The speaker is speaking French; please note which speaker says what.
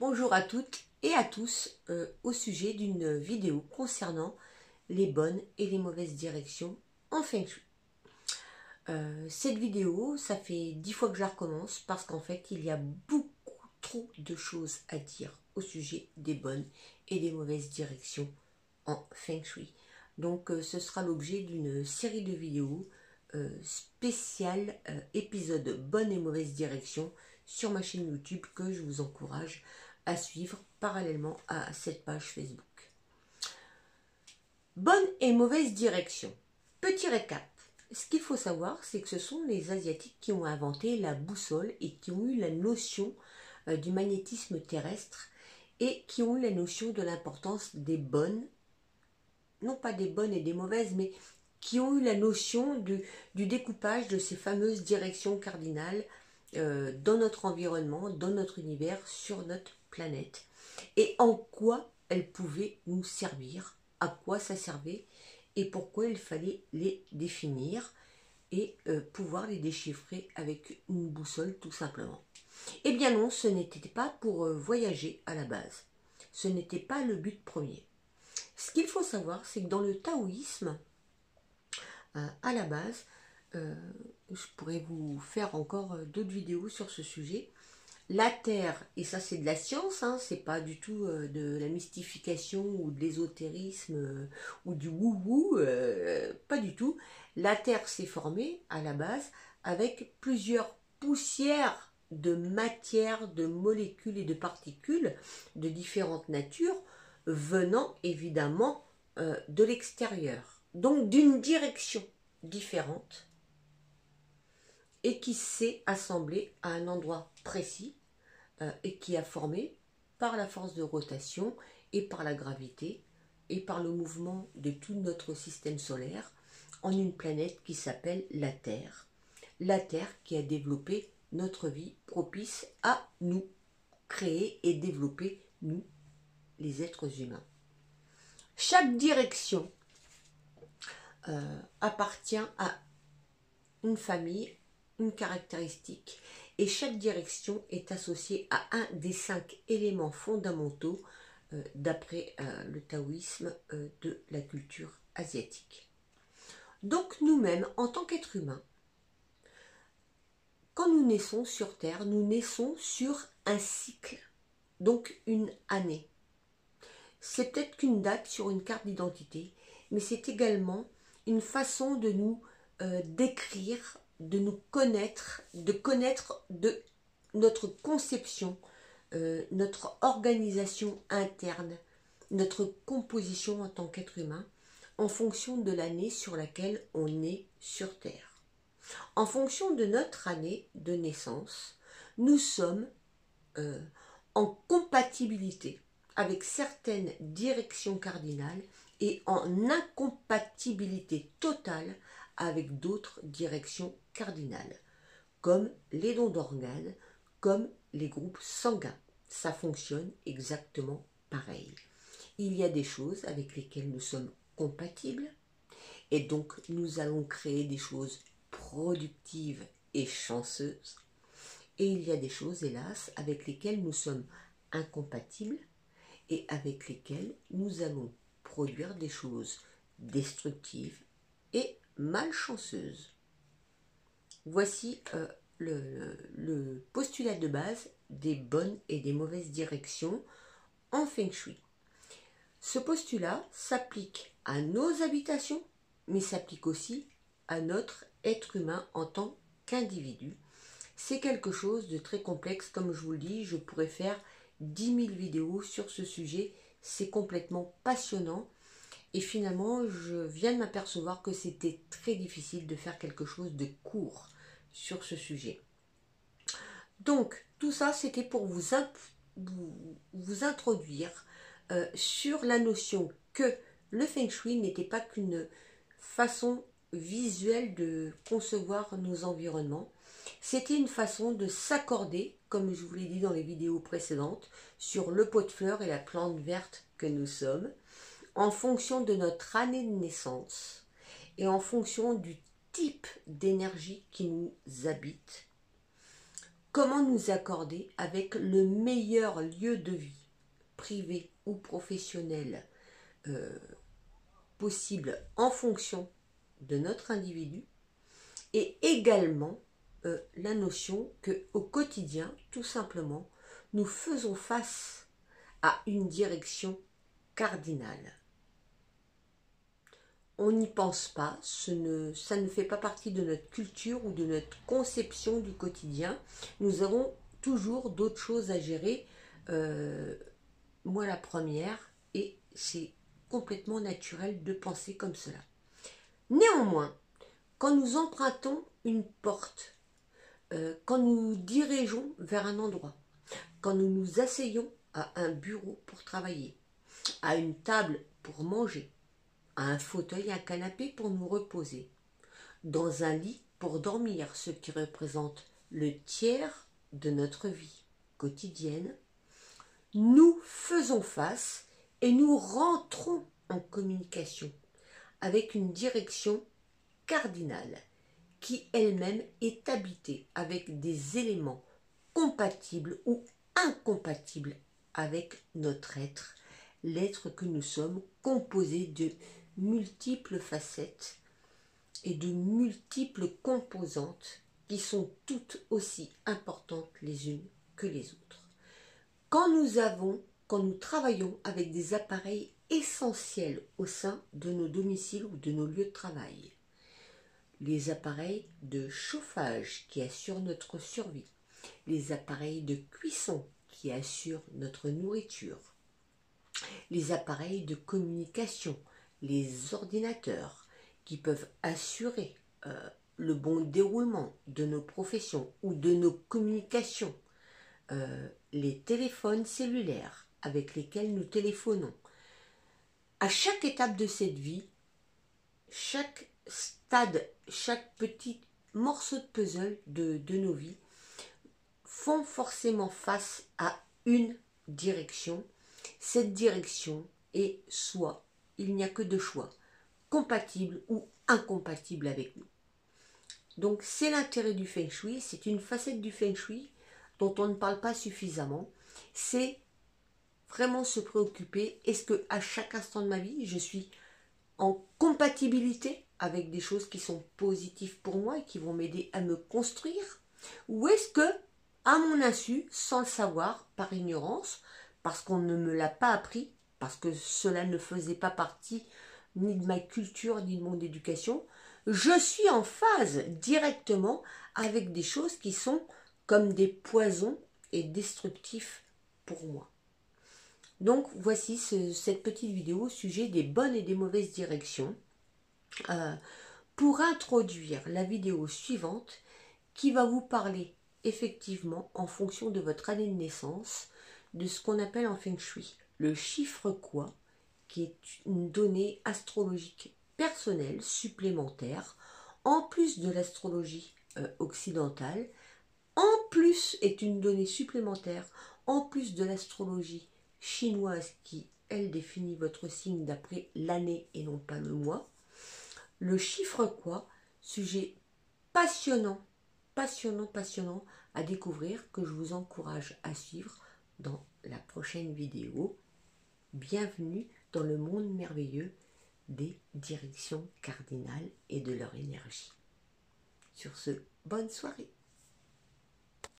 Speaker 1: Bonjour à toutes et à tous au sujet d'une vidéo concernant les bonnes et les mauvaises directions en Feng Shui. Cette vidéo, ça fait 10 fois que je la recommence parce qu'en fait, il y a beaucoup trop de choses à dire au sujet des bonnes et des mauvaises directions en Feng Shui. Donc, ce sera l'objet d'une série de vidéos spéciales épisode bonnes et mauvaises directions sur ma chaîne YouTube que je vous encourage à suivre parallèlement à cette page Facebook. Bonne et mauvaise direction. Petit récap. Ce qu'il faut savoir, c'est que ce sont les Asiatiques qui ont inventé la boussole et qui ont eu la notion du magnétisme terrestre et qui ont eu la notion de l'importance des bonnes, non pas des bonnes et des mauvaises, mais qui ont eu la notion du découpage de ces fameuses directions cardinales dans notre environnement, dans notre univers, sur notre planète, et en quoi elles pouvaient nous servir, à quoi ça servait, et pourquoi il fallait les définir et pouvoir les déchiffrer avec une boussole tout simplement. Eh bien non, ce n'était pas pour voyager à la base. Ce n'était pas le but premier. Ce qu'il faut savoir, c'est que dans le taoïsme, à la base, je pourrais vous faire encore d'autres vidéos sur ce sujet. La Terre, et ça c'est de la science, hein, c'est pas du tout de la mystification ou de l'ésotérisme ou du wou-wou, pas du tout. La Terre s'est formée à la base avec plusieurs poussières de matière, de molécules et de particules de différentes natures venant évidemment de l'extérieur, donc d'une direction différente et qui s'est assemblée à un endroit précis et qui a formé par la force de rotation et par la gravité et par le mouvement de tout notre système solaire en une planète qui s'appelle la Terre. La Terre qui a développé notre vie propice à nous créer et développer, nous, les êtres humains. Chaque direction appartient à une famille, une caractéristique, et chaque direction est associée à un des 5 éléments fondamentaux d'après le taoïsme de la culture asiatique. Donc nous-mêmes, en tant qu'êtres humains, quand nous naissons sur Terre, nous naissons sur un cycle, donc une année. C'est peut-être qu'une date sur une carte d'identité, mais c'est également une façon de nous décrire, de nous connaître, de notre conception, notre organisation interne, notre composition en tant qu'être humain, en fonction de l'année sur laquelle on est sur Terre. En fonction de notre année de naissance, nous sommes en compatibilité avec certaines directions cardinales et en incompatibilité totale avec d'autres directions cardinales, comme les dons d'organes, comme les groupes sanguins. Ça fonctionne exactement pareil. Il y a des choses avec lesquelles nous sommes compatibles et donc nous allons créer des choses productives et chanceuses. Et il y a des choses, hélas, avec lesquelles nous sommes incompatibles et avec lesquelles nous allons produire des choses destructives et malchanceuses. Voici le postulat de base des bonnes et des mauvaises directions en Feng Shui. Ce postulat s'applique à nos habitations, mais s'applique aussi à notre être humain en tant qu'individu. C'est quelque chose de très complexe, comme je vous le dis, je pourrais faire 10 000 vidéos sur ce sujet, c'est complètement passionnant et finalement je viens de m'apercevoir que c'était très difficile de faire quelque chose de court sur ce sujet. Donc tout ça c'était pour vous introduire sur la notion que le Feng Shui n'était pas qu'une façon visuelle de concevoir nos environnements. C'était une façon de s'accorder, comme je vous l'ai dit dans les vidéos précédentes, sur le pot de fleurs et la plante verte que nous sommes, en fonction de notre année de naissance et en fonction du type d'énergie qui nous habite, comment nous accorder avec le meilleur lieu de vie, privé ou professionnel, possible en fonction de notre individu, et également la notion qu'au quotidien, tout simplement, nous faisons face à une direction cardinale. On n'y pense pas, ça ne fait pas partie de notre culture ou de notre conception du quotidien. Nous avons toujours d'autres choses à gérer, moi la première, et c'est complètement naturel de penser comme cela. Néanmoins, quand nous empruntons une porte, quand nous dirigeons vers un endroit, quand nous nous asseyons à un bureau pour travailler, à une table pour manger, à un fauteuil, un canapé pour nous reposer, dans un lit pour dormir, ce qui représente le tiers de notre vie quotidienne, nous faisons face et nous rentrons en communication avec une direction cardinale qui elle-même est habitée avec des éléments compatibles ou incompatibles avec notre être, l'être que nous sommes, composé de multiples facettes et de multiples composantes qui sont toutes aussi importantes les unes que les autres. Quand nous travaillons avec des appareils essentiels au sein de nos domiciles ou de nos lieux de travail, les appareils de chauffage qui assurent notre survie, les appareils de cuisson qui assurent notre nourriture, les appareils de communication, les ordinateurs qui peuvent assurer le bon déroulement de nos professions ou de nos communications, les téléphones cellulaires avec lesquels nous téléphonons. À chaque étape de cette vie, chaque stade, chaque petit morceau de puzzle de nos vies font forcément face à une direction. Cette direction est soit, il n'y a que deux choix, compatible ou incompatible avec nous. Donc c'est l'intérêt du Feng Shui, c'est une facette du Feng Shui dont on ne parle pas suffisamment. C'est vraiment se préoccuper, est-ce que à chaque instant de ma vie, je suis en compatibilité avec des choses qui sont positives pour moi et qui vont m'aider à me construire, ou est-ce que, à mon insu, sans le savoir, par ignorance, parce qu'on ne me l'a pas appris, parce que cela ne faisait pas partie ni de ma culture ni de mon éducation, je suis en phase directement avec des choses qui sont comme des poisons et destructifs pour moi. Donc voici cette petite vidéo au sujet des bonnes et des mauvaises directions pour introduire la vidéo suivante qui va vous parler effectivement en fonction de votre année de naissance de ce qu'on appelle en Feng Shui le chiffre quoi, qui est une donnée astrologique personnelle supplémentaire en plus de l'astrologie occidentale, en plus est une donnée supplémentaire en plus de l'astrologie chinoise qui, elle, définit votre signe d'après l'année et non pas le mois. Le chiffre quoi, sujet passionnant, passionnant à découvrir que je vous encourage à suivre dans la prochaine vidéo. Bienvenue dans le monde merveilleux des directions cardinales et de leur énergie. Sur ce, bonne soirée.